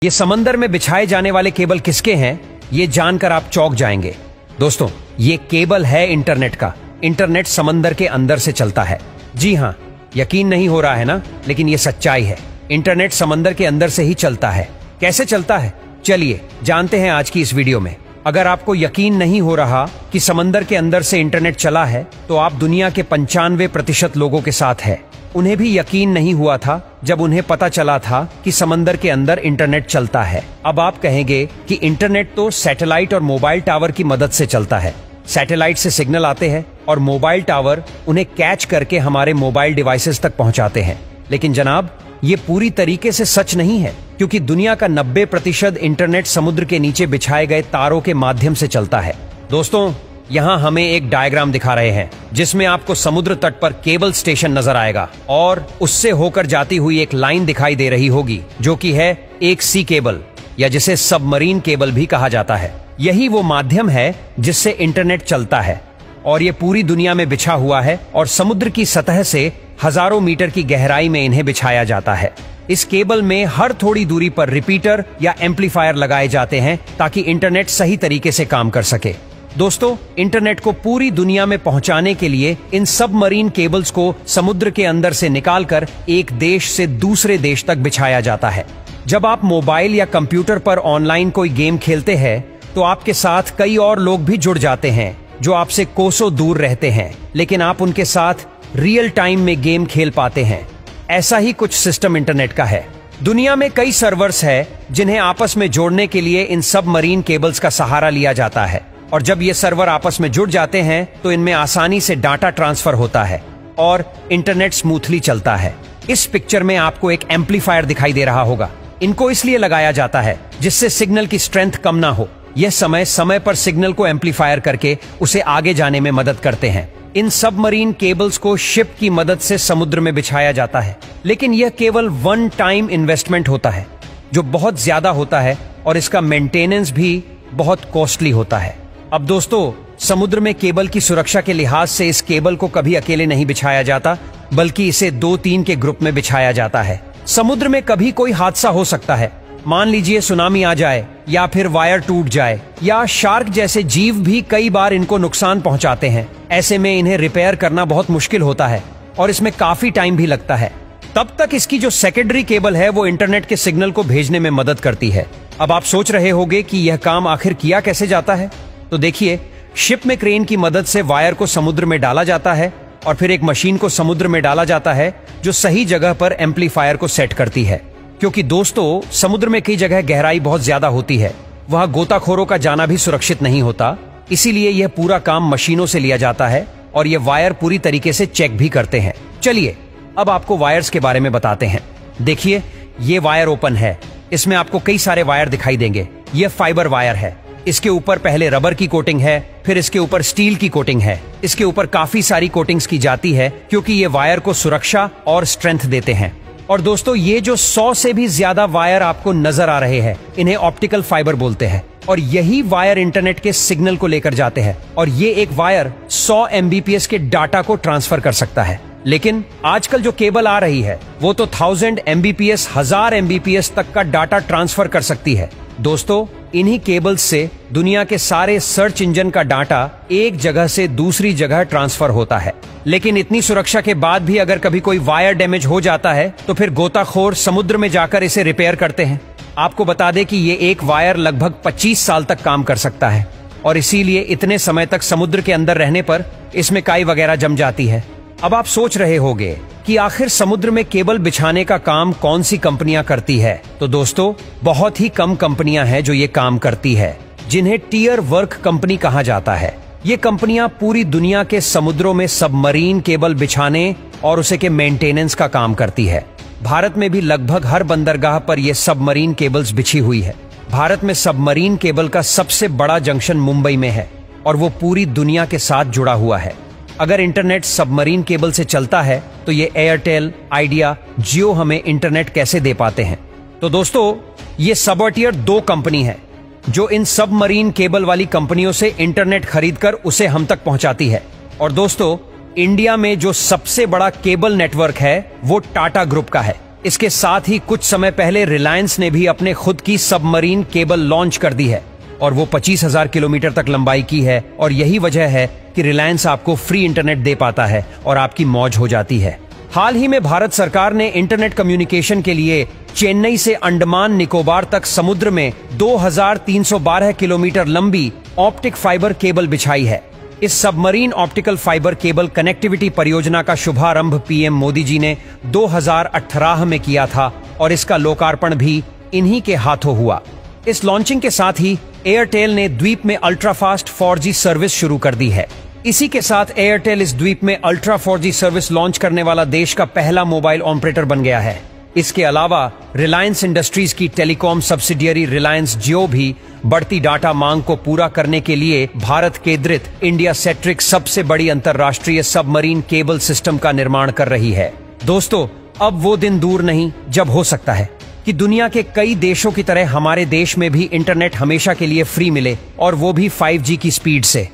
ये समंदर में बिछाए जाने वाले केबल किसके हैं, ये जानकर आप चौंक जाएंगे। दोस्तों, ये केबल है इंटरनेट का। इंटरनेट समंदर के अंदर से चलता है। जी हाँ, यकीन नहीं हो रहा है ना, लेकिन ये सच्चाई है। इंटरनेट समंदर के अंदर से ही चलता है। कैसे चलता है, चलिए जानते हैं आज की इस वीडियो में। अगर आपको यकीन नहीं हो रहा कि समंदर के अंदर से इंटरनेट चला है, तो आप दुनिया के 95% लोगों के साथ है। उन्हें भी यकीन नहीं हुआ था जब उन्हें पता चला था कि समंदर के अंदर इंटरनेट चलता है। अब आप कहेंगे कि इंटरनेट तो सैटेलाइट और मोबाइल टावर की मदद से चलता है। सैटेलाइट से सिग्नल आते हैं और मोबाइल टावर उन्हें कैच करके हमारे मोबाइल डिवाइसेस तक पहुंचाते हैं। लेकिन जनाब, ये पूरी तरीके से सच नहीं है, क्योंकि दुनिया का 90% इंटरनेट समुद्र के नीचे बिछाए गए तारों के माध्यम से चलता है। दोस्तों, यहाँ हमें एक डायग्राम दिखा रहे हैं जिसमें आपको समुद्र तट पर केबल स्टेशन नजर आएगा और उससे होकर जाती हुई एक लाइन दिखाई दे रही होगी, जो कि है एक सी केबल, या जिसे सबमरीन केबल भी कहा जाता है। यही वो माध्यम है जिससे इंटरनेट चलता है और ये पूरी दुनिया में बिछा हुआ है और समुद्र की सतह से हजारों मीटर की गहराई में इन्हें बिछाया जाता है। इस केबल में हर थोड़ी दूरी पर रिपीटर या एम्पलीफायर लगाए जाते हैं ताकि इंटरनेट सही तरीके से काम कर सके। दोस्तों, इंटरनेट को पूरी दुनिया में पहुंचाने के लिए इन सबमरीन केबल्स को समुद्र के अंदर से निकालकर एक देश से दूसरे देश तक बिछाया जाता है। जब आप मोबाइल या कंप्यूटर पर ऑनलाइन कोई गेम खेलते हैं, तो आपके साथ कई और लोग भी जुड़ जाते हैं जो आपसे कोसों दूर रहते हैं, लेकिन आप उनके साथ रियल टाइम में गेम खेल पाते हैं। ऐसा ही कुछ सिस्टम इंटरनेट का है। दुनिया में कई सर्वर्स है जिन्हें आपस में जोड़ने के लिए इन सबमरीन केबल्स का सहारा लिया जाता है, और जब ये सर्वर आपस में जुड़ जाते हैं तो इनमें आसानी से डाटा ट्रांसफर होता है और इंटरनेट स्मूथली चलता है। इस पिक्चर में आपको एक एम्पलीफायर दिखाई दे रहा होगा। इनको इसलिए लगाया जाता है जिससे सिग्नल की स्ट्रेंथ कम ना हो। यह समय समय पर सिग्नल को एम्पलीफायर करके उसे आगे जाने में मदद करते हैं। इन सबमरीन केबल्स को शिप की मदद से समुद्र में बिछाया जाता है, लेकिन यह केवल वन टाइम इन्वेस्टमेंट होता है जो बहुत ज्यादा होता है और इसका मेंटेनेंस भी बहुत कॉस्टली होता है। अब दोस्तों, समुद्र में केबल की सुरक्षा के लिहाज से इस केबल को कभी अकेले नहीं बिछाया जाता, बल्कि इसे 2-3 के ग्रुप में बिछाया जाता है। समुद्र में कभी कोई हादसा हो सकता है। मान लीजिए सुनामी आ जाए, या फिर वायर टूट जाए, या शार्क जैसे जीव भी कई बार इनको नुकसान पहुंचाते हैं। ऐसे में इन्हें रिपेयर करना बहुत मुश्किल होता है और इसमें काफी टाइम भी लगता है। तब तक इसकी जो सेकेंडरी केबल है वो इंटरनेट के सिग्नल को भेजने में मदद करती है। अब आप सोच रहे होंगे कि यह काम आखिर किया कैसे जाता है। तो देखिए, शिप में क्रेन की मदद से वायर को समुद्र में डाला जाता है और फिर एक मशीन को समुद्र में डाला जाता है जो सही जगह पर एम्पलीफायर को सेट करती है। क्योंकि दोस्तों, समुद्र में कई जगह गहराई बहुत ज्यादा होती है, वहां गोताखोरों का जाना भी सुरक्षित नहीं होता, इसीलिए यह पूरा काम मशीनों से लिया जाता है और ये वायर पूरी तरीके से चेक भी करते हैं। चलिए अब आपको वायर्स के बारे में बताते हैं। देखिए, ये वायर ओपन है। इसमें आपको कई सारे वायर दिखाई देंगे। यह फाइबर वायर है। इसके ऊपर पहले रबर की कोटिंग है, फिर इसके ऊपर स्टील की कोटिंग है। इसके ऊपर काफी सारी कोटिंग्स की जाती है क्योंकि ये वायर को सुरक्षा और स्ट्रेंथ देते हैं। और दोस्तों, ये जो 100 से भी ज्यादा वायर आपको नजर आ रहे हैं, इन्हें ऑप्टिकल फाइबर बोलते हैं और यही वायर इंटरनेट के सिग्नल को लेकर जाते हैं। और ये एक वायर 100 MBPS के डाटा को ट्रांसफर कर सकता है। लेकिन आजकल जो केबल आ रही है वो तो 1000 MBPS 1000 MBPS तक का डाटा ट्रांसफर कर सकती है। दोस्तों, इन्हीं केबल्स से दुनिया के सारे सर्च इंजन का डाटा एक जगह से दूसरी जगह ट्रांसफर होता है। लेकिन इतनी सुरक्षा के बाद भी अगर कभी कोई वायर डैमेज हो जाता है तो फिर गोताखोर समुद्र में जाकर इसे रिपेयर करते हैं। आपको बता दें कि ये एक वायर लगभग 25 साल तक काम कर सकता है और इसीलिए इतने समय तक समुद्र के अंदर रहने पर इसमें काई वगैरह जम जाती है। अब आप सोच रहे होंगे कि आखिर समुद्र में केबल बिछाने का काम कौन सी कंपनियां करती है। तो दोस्तों, बहुत ही कम कंपनियां हैं जो ये काम करती है, जिन्हें टियर वर्क कंपनी कहा जाता है। ये कंपनियां पूरी दुनिया के समुद्रों में सबमरीन केबल बिछाने और उसे के मेंटेनेंस का काम करती है। भारत में भी लगभग हर बंदरगाह पर यह सबमरीन केबल्स बिछी हुई है। भारत में सबमरीन केबल का सबसे बड़ा जंक्शन मुंबई में है और वो पूरी दुनिया के साथ जुड़ा हुआ है। अगर इंटरनेट सबमरीन केबल से चलता है तो ये एयरटेल, आइडिया, जियो हमें इंटरनेट कैसे दे पाते हैं। तो दोस्तों, ये सबॉर्टियर 2 कंपनी है जो इन सबमरीन केबल वाली कंपनियों से इंटरनेट खरीदकर उसे हम तक पहुंचाती है। और दोस्तों, इंडिया में जो सबसे बड़ा केबल नेटवर्क है वो टाटा ग्रुप का है। इसके साथ ही कुछ समय पहले रिलायंस ने भी अपने खुद की सबमरीन केबल लॉन्च कर दी है और वो 25,000 किलोमीटर तक लंबाई की है। और यही वजह है कि रिलायंस आपको फ्री इंटरनेट दे पाता है और आपकी मौज हो जाती है। हाल ही में भारत सरकार ने इंटरनेट कम्युनिकेशन के लिए चेन्नई से अंडमान निकोबार तक समुद्र में 2312 किलोमीटर लंबी ऑप्टिक फाइबर केबल बिछाई है। इस submarine optical fibre cable connectivity परियोजना का शुभारंभ पीएम मोदी जी ने 2018 में किया था और इसका लोकार्पण भी इन्हीं के हाथों हुआ। इस लॉन्चिंग के साथ ही एयरटेल ने द्वीप में अल्ट्रा फास्ट 4G सर्विस शुरू कर दी है। इसी के साथ एयरटेल इस द्वीप में अल्ट्रा 4G सर्विस लॉन्च करने वाला देश का पहला मोबाइल ऑपरेटर बन गया है। इसके अलावा रिलायंस इंडस्ट्रीज की टेलीकॉम सब्सिडियरी रिलायंस जियो भी बढ़ती डाटा मांग को पूरा करने के लिए भारत केंद्रित इंडिया सेट्रिक सबसे बड़ी अंतरराष्ट्रीय सबमरीन केबल सिस्टम का निर्माण कर रही है। दोस्तों, अब वो दिन दूर नहीं जब हो सकता है कि दुनिया के कई देशों की तरह हमारे देश में भी इंटरनेट हमेशा के लिए फ्री मिले और वो भी 5G की स्पीड से।